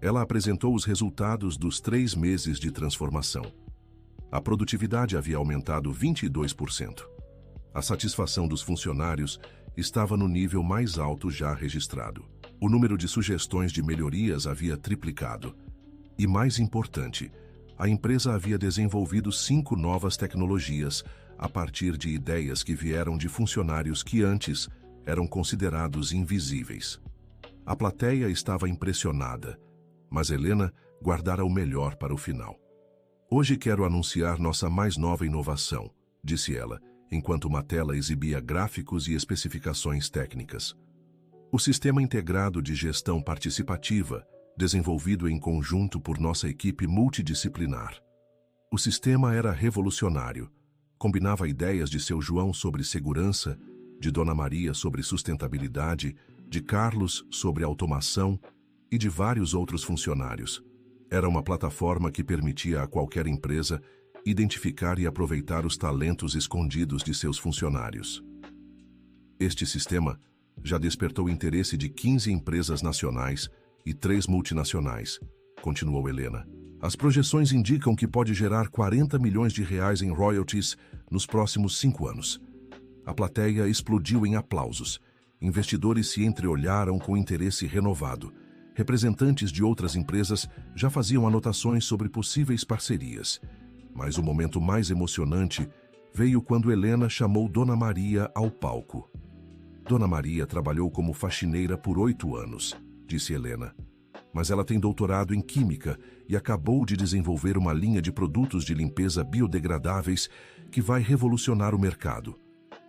Ela apresentou os resultados dos 3 meses de transformação. A produtividade havia aumentado 22%. A satisfação dos funcionários estava no nível mais alto já registrado. O número de sugestões de melhorias havia triplicado. E mais importante, a empresa havia desenvolvido 5 novas tecnologias a partir de ideias que vieram de funcionários que antes eram considerados invisíveis. A plateia estava impressionada, mas Helena guardara o melhor para o final. Hoje quero anunciar nossa mais nova inovação, disse ela, enquanto uma tela exibia gráficos e especificações técnicas. O Sistema Integrado de Gestão Participativa, desenvolvido em conjunto por nossa equipe multidisciplinar. O sistema era revolucionário. Combinava ideias de seu João sobre segurança, de Dona Maria sobre sustentabilidade, de Carlos sobre automação e de vários outros funcionários. Era uma plataforma que permitia a qualquer empresa identificar e aproveitar os talentos escondidos de seus funcionários. Este sistema já despertou o interesse de 15 empresas nacionais e 3 multinacionais, continuou Helena. As projeções indicam que pode gerar 40 milhões de reais em royalties nos próximos 5 anos. A plateia explodiu em aplausos. Investidores se entreolharam com interesse renovado. Representantes de outras empresas já faziam anotações sobre possíveis parcerias. Mas o momento mais emocionante veio quando Helena chamou Dona Maria ao palco. Dona Maria trabalhou como faxineira por 8 anos, disse Helena. Mas ela tem doutorado em Química e acabou de desenvolver uma linha de produtos de limpeza biodegradáveis que vai revolucionar o mercado.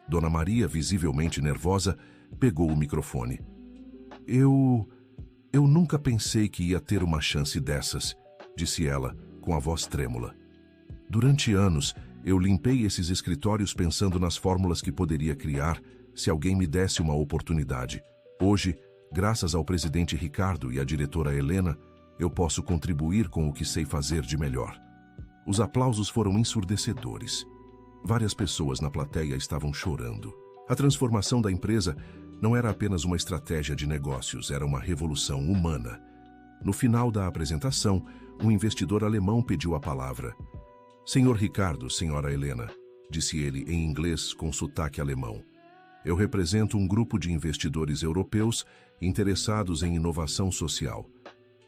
Dona Maria, visivelmente nervosa, pegou o microfone. Eu nunca pensei que ia ter uma chance dessas, disse ela, com a voz trêmula. Durante anos, eu limpei esses escritórios pensando nas fórmulas que poderia criar se alguém me desse uma oportunidade. Hoje, graças ao presidente Ricardo e à diretora Helena, eu posso contribuir com o que sei fazer de melhor. Os aplausos foram ensurdecedores. Várias pessoas na plateia estavam chorando. A transformação da empresa não era apenas uma estratégia de negócios, era uma revolução humana. No final da apresentação, um investidor alemão pediu a palavra. Senhor Ricardo, senhora Helena, disse ele em inglês com sotaque alemão. Eu represento um grupo de investidores europeus interessados em inovação social.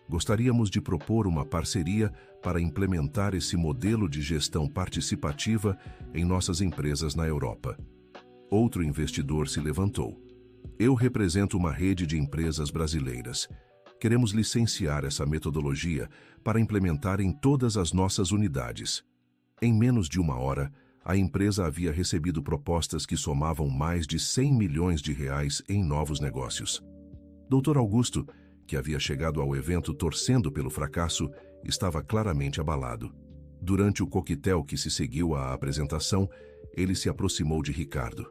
Gostaríamos de propor uma parceria para implementar esse modelo de gestão participativa em nossas empresas na Europa. Outro investidor se levantou. Eu represento uma rede de empresas brasileiras. Queremos licenciar essa metodologia para implementar em todas as nossas unidades. Em menos de 1 hora, a empresa havia recebido propostas que somavam mais de 100 milhões de reais em novos negócios. Dr. Augusto, que havia chegado ao evento torcendo pelo fracasso, estava claramente abalado. Durante o coquetel que se seguiu à apresentação, ele se aproximou de Ricardo.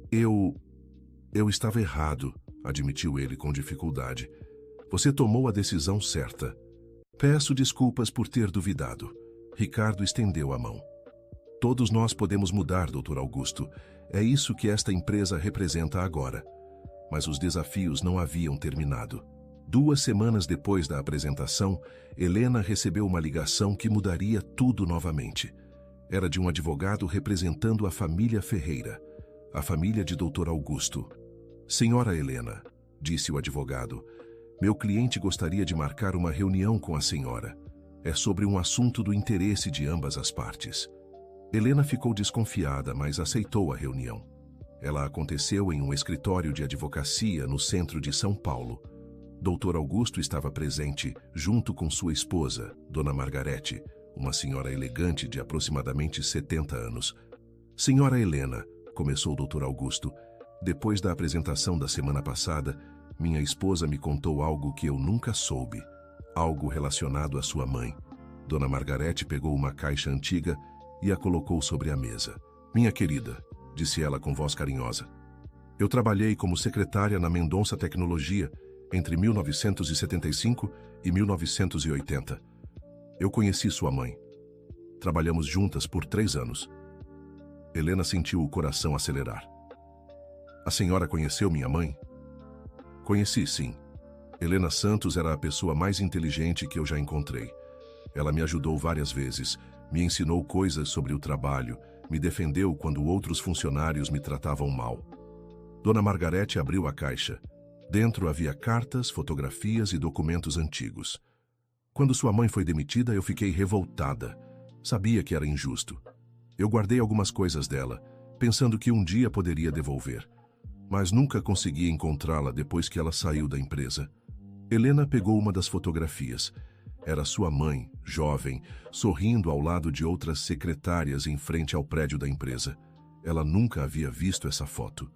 Eu estava errado, admitiu ele com dificuldade. Você tomou a decisão certa. Peço desculpas por ter duvidado. Ricardo estendeu a mão. Todos nós podemos mudar, Dr. Augusto. É isso que esta empresa representa agora. Mas os desafios não haviam terminado. 2 semanas depois da apresentação, Helena recebeu uma ligação que mudaria tudo novamente. Era de um advogado representando a família Ferreira, a família de Dr. Augusto. Senhora Helena, disse o advogado, meu cliente gostaria de marcar uma reunião com a senhora. É sobre um assunto do interesse de ambas as partes. Helena ficou desconfiada, mas aceitou a reunião. Ela aconteceu em um escritório de advocacia no centro de São Paulo. Dr. Augusto estava presente junto com sua esposa, Dona Margarete, uma senhora elegante de aproximadamente 70 anos. Senhora Helena, começou o Dr. Augusto, depois da apresentação da semana passada, minha esposa me contou algo que eu nunca soube, algo relacionado à sua mãe. Dona Margarete pegou uma caixa antiga e a colocou sobre a mesa. Minha querida, disse ela com voz carinhosa, eu trabalhei como secretária na Mendonça Tecnologia entre 1975 e 1980. Eu conheci sua mãe. Trabalhamos juntas por 3 anos. Helena sentiu o coração acelerar. A senhora conheceu minha mãe? Conheci, sim. Helena Santos era a pessoa mais inteligente que eu já encontrei. Ela me ajudou várias vezes, me ensinou coisas sobre o trabalho, me defendeu quando outros funcionários me tratavam mal. Dona Margarete abriu a caixa. Dentro havia cartas, fotografias e documentos antigos. Quando sua mãe foi demitida, eu fiquei revoltada. Sabia que era injusto. Eu guardei algumas coisas dela, pensando que um dia poderia devolver. Mas nunca consegui encontrá-la depois que ela saiu da empresa. Helena pegou uma das fotografias. Era sua mãe, jovem, sorrindo ao lado de outras secretárias em frente ao prédio da empresa. Ela nunca havia visto essa foto.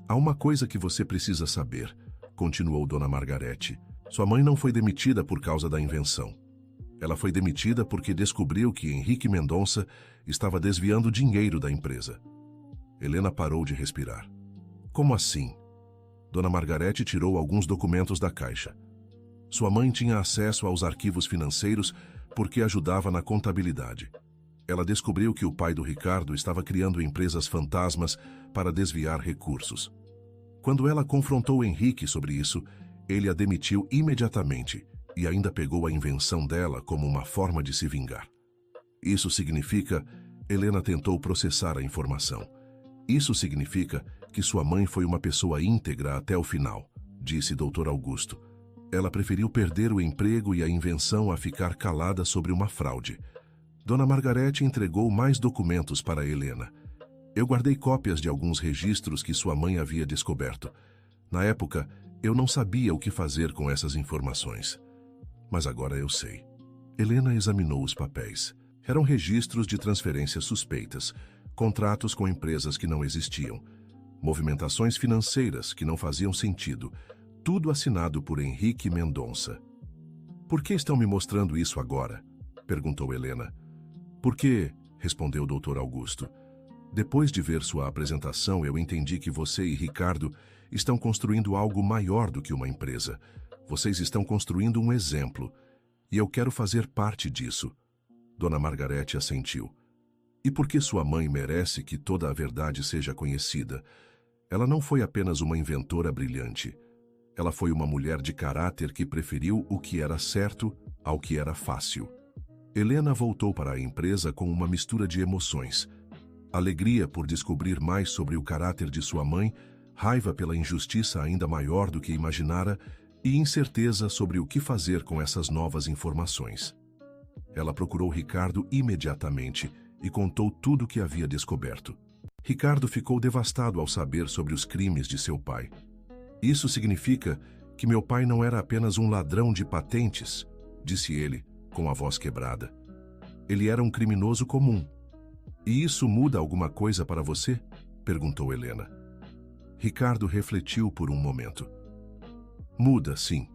Há uma coisa que você precisa saber, continuou Dona Margarete. Sua mãe não foi demitida por causa da invenção. Ela foi demitida porque descobriu que Henrique Mendonça estava desviando dinheiro da empresa. Helena parou de respirar. Como assim? Dona Margarete tirou alguns documentos da caixa. Sua mãe tinha acesso aos arquivos financeiros porque ajudava na contabilidade. Ela descobriu que o pai do Ricardo estava criando empresas fantasmas para desviar recursos. Quando ela confrontou Henrique sobre isso, ele a demitiu imediatamente e ainda pegou a invenção dela como uma forma de se vingar. Isso significa... Helena tentou processar a informação. Isso significa que sua mãe foi uma pessoa íntegra até o final, disse Dr. Augusto. Ela preferiu perder o emprego e a invenção a ficar calada sobre uma fraude. Dona Margarete entregou mais documentos para Helena. Eu guardei cópias de alguns registros que sua mãe havia descoberto. Na época, eu não sabia o que fazer com essas informações. Mas agora eu sei. Helena examinou os papéis. Eram registros de transferências suspeitas, contratos com empresas que não existiam, movimentações financeiras que não faziam sentido, tudo assinado por Henrique Mendonça. Por que estão me mostrando isso agora? Perguntou Helena. Porque, respondeu o Dr. Augusto, depois de ver sua apresentação, eu entendi que você e Ricardo estão construindo algo maior do que uma empresa. Vocês estão construindo um exemplo, e eu quero fazer parte disso. Dona Margarete assentiu. E por que sua mãe merece que toda a verdade seja conhecida? Ela não foi apenas uma inventora brilhante. Ela foi uma mulher de caráter que preferiu o que era certo ao que era fácil. Helena voltou para a empresa com uma mistura de emoções. Alegria por descobrir mais sobre o caráter de sua mãe, raiva pela injustiça ainda maior do que imaginara e incerteza sobre o que fazer com essas novas informações. Ela procurou Ricardo imediatamente e contou tudo o que havia descoberto. Ricardo ficou devastado ao saber sobre os crimes de seu pai. Isso significa que meu pai não era apenas um ladrão de patentes, disse ele, com a voz quebrada. Ele era um criminoso comum. E isso muda alguma coisa para você? Perguntou Helena. Ricardo refletiu por um momento. Muda, sim.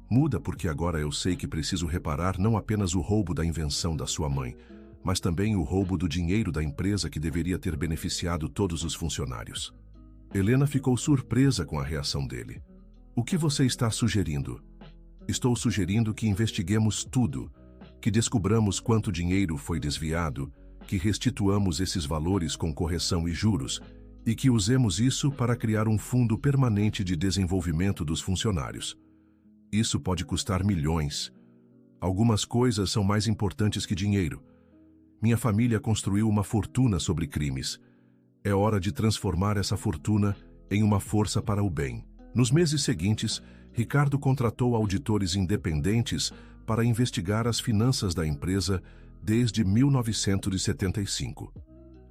Muda porque agora eu sei que preciso reparar não apenas o roubo da invenção da sua mãe, mas também o roubo do dinheiro da empresa que deveria ter beneficiado todos os funcionários. Helena ficou surpresa com a reação dele. O que você está sugerindo? Estou sugerindo que investiguemos tudo, que descubramos quanto dinheiro foi desviado, que restituamos esses valores com correção e juros e que usemos isso para criar um fundo permanente de desenvolvimento dos funcionários. Isso pode custar milhões. Algumas coisas são mais importantes que dinheiro. Minha família construiu uma fortuna sobre crimes. É hora de transformar essa fortuna em uma força para o bem. Nos meses seguintes, Ricardo contratou auditores independentes para investigar as finanças da empresa desde 1975.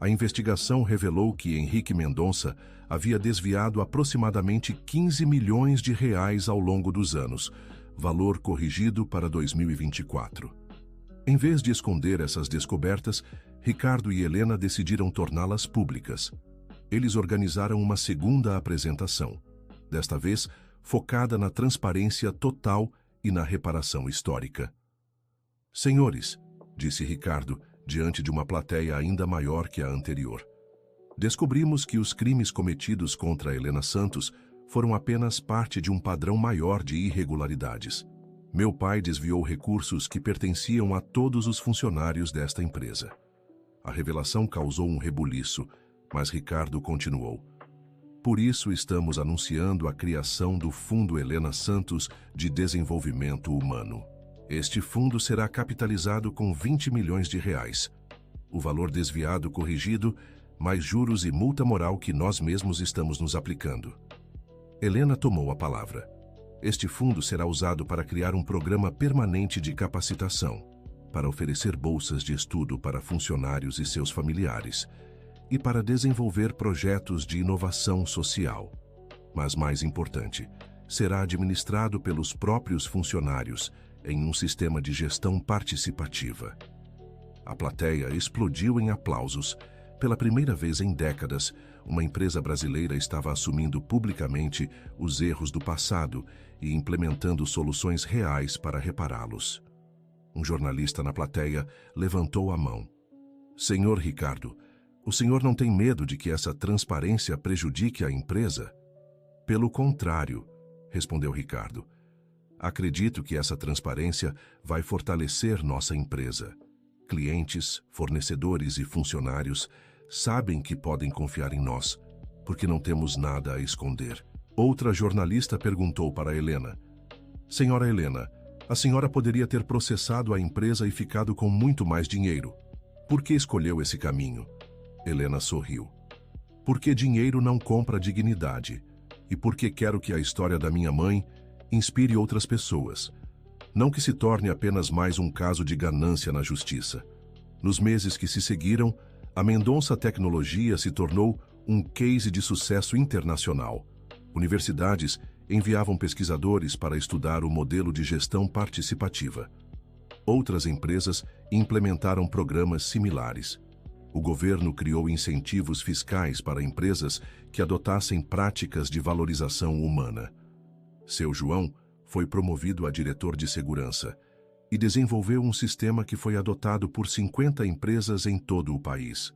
A investigação revelou que Henrique Mendonça havia desviado aproximadamente 15 milhões de reais ao longo dos anos, valor corrigido para 2024. Em vez de esconder essas descobertas, Ricardo e Helena decidiram torná-las públicas. Eles organizaram uma segunda apresentação, desta vez focada na transparência total e na reparação histórica. Senhores, disse Ricardo, diante de uma plateia ainda maior que a anterior, descobrimos que os crimes cometidos contra Helena Santos foram apenas parte de um padrão maior de irregularidades. Meu pai desviou recursos que pertenciam a todos os funcionários desta empresa. A revelação causou um rebuliço, mas Ricardo continuou. Por isso estamos anunciando a criação do Fundo Helena Santos de Desenvolvimento Humano. Este fundo será capitalizado com 20 milhões de reais. O valor desviado corrigido, mais juros e multa moral que nós mesmos estamos nos aplicando. Helena tomou a palavra. Este fundo será usado para criar um programa permanente de capacitação, para oferecer bolsas de estudo para funcionários e seus familiares, e para desenvolver projetos de inovação social. Mas mais importante, será administrado pelos próprios funcionários em um sistema de gestão participativa. A plateia explodiu em aplausos. Pela primeira vez em décadas, uma empresa brasileira estava assumindo publicamente os erros do passado e implementando soluções reais para repará-los. Um jornalista na plateia levantou a mão. Senhor Ricardo, o senhor não tem medo de que essa transparência prejudique a empresa? Pelo contrário, respondeu Ricardo. Acredito que essa transparência vai fortalecer nossa empresa. Clientes, fornecedores e funcionários sabem que podem confiar em nós, porque não temos nada a esconder. Outra jornalista perguntou para Helena. Senhora Helena, a senhora poderia ter processado a empresa e ficado com muito mais dinheiro. Por que escolheu esse caminho? Helena sorriu. Porque dinheiro não compra dignidade, e porque quero que a história da minha mãe inspire outras pessoas. Não que se torne apenas mais um caso de ganância na justiça. Nos meses que se seguiram, a Mendonça Tecnologia se tornou um case de sucesso internacional. Universidades enviavam pesquisadores para estudar o modelo de gestão participativa. Outras empresas implementaram programas similares. O governo criou incentivos fiscais para empresas que adotassem práticas de valorização humana. Seu João foi promovido a diretor de segurança e desenvolveu um sistema que foi adotado por 50 empresas em todo o país.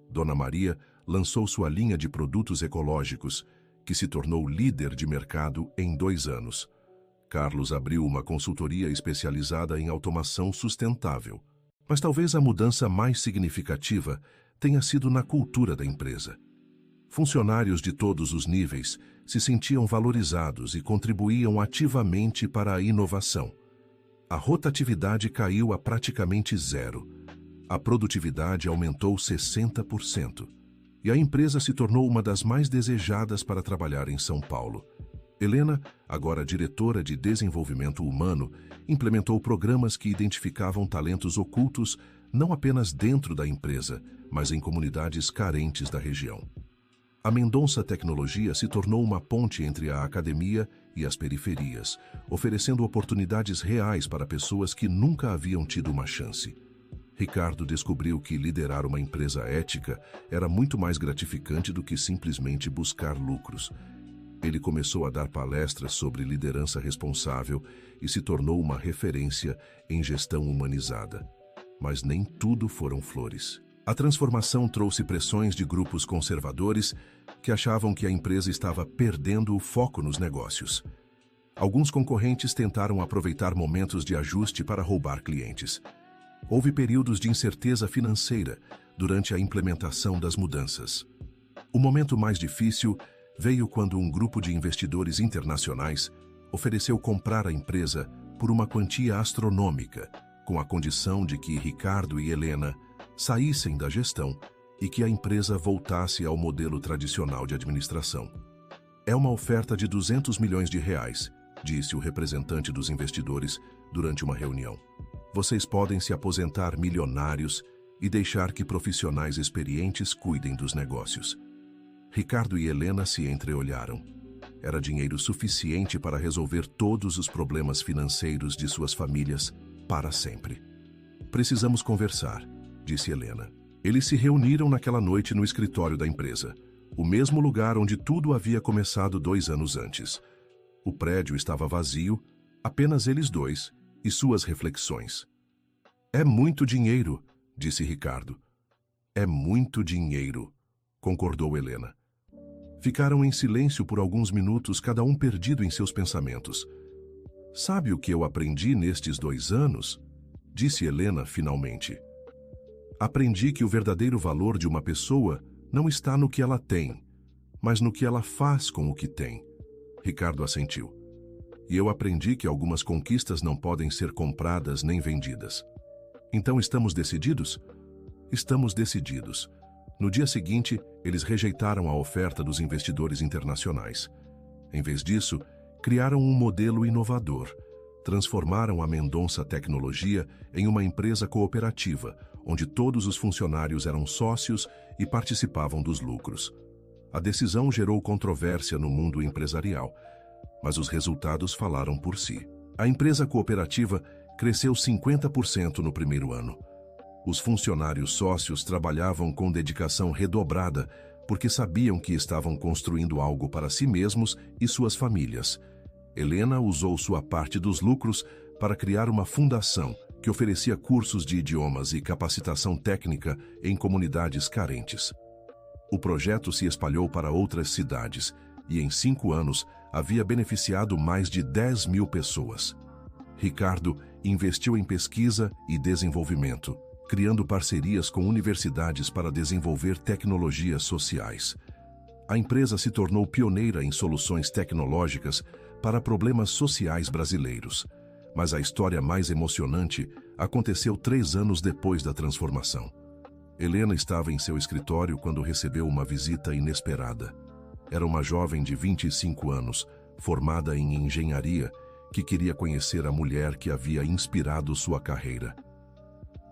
Dona Maria lançou sua linha de produtos ecológicos, que se tornou líder de mercado em 2 anos. Carlos abriu uma consultoria especializada em automação sustentável. Mas talvez a mudança mais significativa tenha sido na cultura da empresa. Funcionários de todos os níveis se sentiam valorizados e contribuíam ativamente para a inovação. A rotatividade caiu a praticamente zero. A produtividade aumentou 60%. E a empresa se tornou uma das mais desejadas para trabalhar em São Paulo. Helena, agora diretora de desenvolvimento humano, implementou programas que identificavam talentos ocultos não apenas dentro da empresa, mas em comunidades carentes da região. A Mendonça Tecnologia se tornou uma ponte entre a academia e as periferias, oferecendo oportunidades reais para pessoas que nunca haviam tido uma chance. Ricardo descobriu que liderar uma empresa ética era muito mais gratificante do que simplesmente buscar lucros. Ele começou a dar palestras sobre liderança responsável e se tornou uma referência em gestão humanizada. Mas nem tudo foram flores. A transformação trouxe pressões de grupos conservadores que achavam que a empresa estava perdendo o foco nos negócios. Alguns concorrentes tentaram aproveitar momentos de ajuste para roubar clientes. Houve períodos de incerteza financeira durante a implementação das mudanças. O momento mais difícil veio quando um grupo de investidores internacionais ofereceu comprar a empresa por uma quantia astronômica, com a condição de que Ricardo e Helena saíssem da gestão e que a empresa voltasse ao modelo tradicional de administração. É uma oferta de 200 milhões de reais, disse o representante dos investidores durante uma reunião. Vocês podem se aposentar milionários e deixar que profissionais experientes cuidem dos negócios. Ricardo e Helena se entreolharam. Era dinheiro suficiente para resolver todos os problemas financeiros de suas famílias para sempre. Precisamos conversar, disse Helena. Eles se reuniram naquela noite no escritório da empresa, o mesmo lugar onde tudo havia começado 2 anos antes. O prédio estava vazio, apenas eles dois e suas reflexões. É muito dinheiro, disse Ricardo. É muito dinheiro, concordou Helena. Ficaram em silêncio por alguns minutos, cada um perdido em seus pensamentos. Sabe o que eu aprendi nestes 2 anos? Disse Helena finalmente. Aprendi que o verdadeiro valor de uma pessoa não está no que ela tem, mas no que ela faz com o que tem. Ricardo assentiu. E eu aprendi que algumas conquistas não podem ser compradas nem vendidas. Então estamos decididos? Estamos decididos. No dia seguinte, eles rejeitaram a oferta dos investidores internacionais. Em vez disso, criaram um modelo inovador. Transformaram a Mendonça Tecnologia em uma empresa cooperativa, onde todos os funcionários eram sócios e participavam dos lucros. A decisão gerou controvérsia no mundo empresarial, mas os resultados falaram por si. A empresa cooperativa cresceu 50% no primeiro ano. Os funcionários sócios trabalhavam com dedicação redobrada porque sabiam que estavam construindo algo para si mesmos e suas famílias. Helena usou sua parte dos lucros para criar uma fundação que oferecia cursos de idiomas e capacitação técnica em comunidades carentes. O projeto se espalhou para outras cidades e, em 5 anos, havia beneficiado mais de 10 mil pessoas. Ricardo investiu em pesquisa e desenvolvimento, criando parcerias com universidades para desenvolver tecnologias sociais. A empresa se tornou pioneira em soluções tecnológicas para problemas sociais brasileiros. Mas a história mais emocionante aconteceu 3 anos depois da transformação. Helena estava em seu escritório quando recebeu uma visita inesperada. Era uma jovem de 25 anos, formada em engenharia, que queria conhecer a mulher que havia inspirado sua carreira.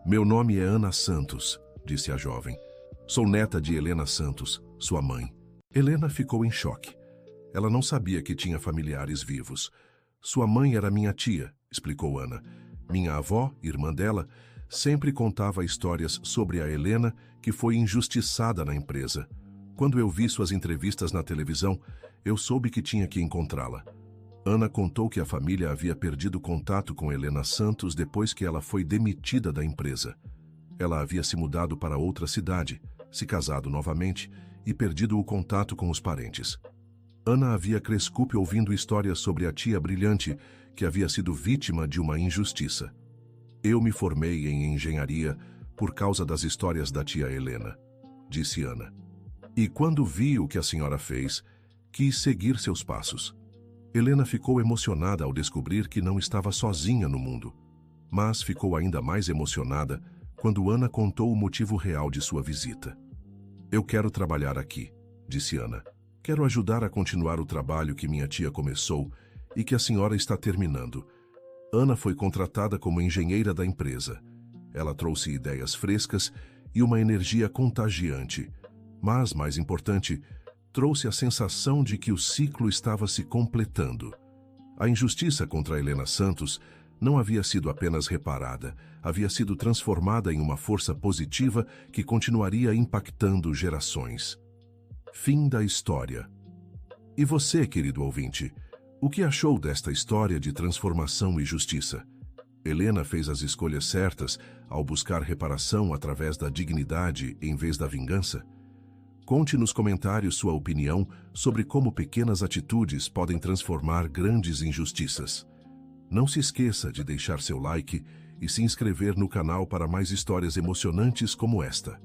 Meu nome é Ana Santos, disse a jovem. Sou neta de Helena Santos, sua mãe. Helena ficou em choque. Ela não sabia que tinha familiares vivos. Sua mãe era minha tia, explicou Ana. Minha avó, irmã dela, sempre contava histórias sobre a Helena, que foi injustiçada na empresa. Quando eu vi suas entrevistas na televisão, eu soube que tinha que encontrá-la. Ana contou que a família havia perdido contato com Helena Santos depois que ela foi demitida da empresa. Ela havia se mudado para outra cidade, se casado novamente e perdido o contato com os parentes. Ana havia crescido ouvindo histórias sobre a tia brilhante que havia sido vítima de uma injustiça. Eu me formei em engenharia por causa das histórias da tia Helena, disse Ana. E quando vi o que a senhora fez, quis seguir seus passos. Helena ficou emocionada ao descobrir que não estava sozinha no mundo, mas ficou ainda mais emocionada quando Ana contou o motivo real de sua visita. Eu quero trabalhar aqui, disse Ana. Quero ajudar a continuar o trabalho que minha tia começou e que a senhora está terminando. Ana foi contratada como engenheira da empresa. Ela trouxe ideias frescas e uma energia contagiante, mas, mais importante, trouxe a sensação de que o ciclo estava se completando. A injustiça contra Helena Santos não havia sido apenas reparada, havia sido transformada em uma força positiva que continuaria impactando gerações. Fim da história. E você, querido ouvinte, o que achou desta história de transformação e justiça? Helena fez as escolhas certas ao buscar reparação através da dignidade em vez da vingança? Conte nos comentários sua opinião sobre como pequenas atitudes podem transformar grandes injustiças. Não se esqueça de deixar seu like e se inscrever no canal para mais histórias emocionantes como esta.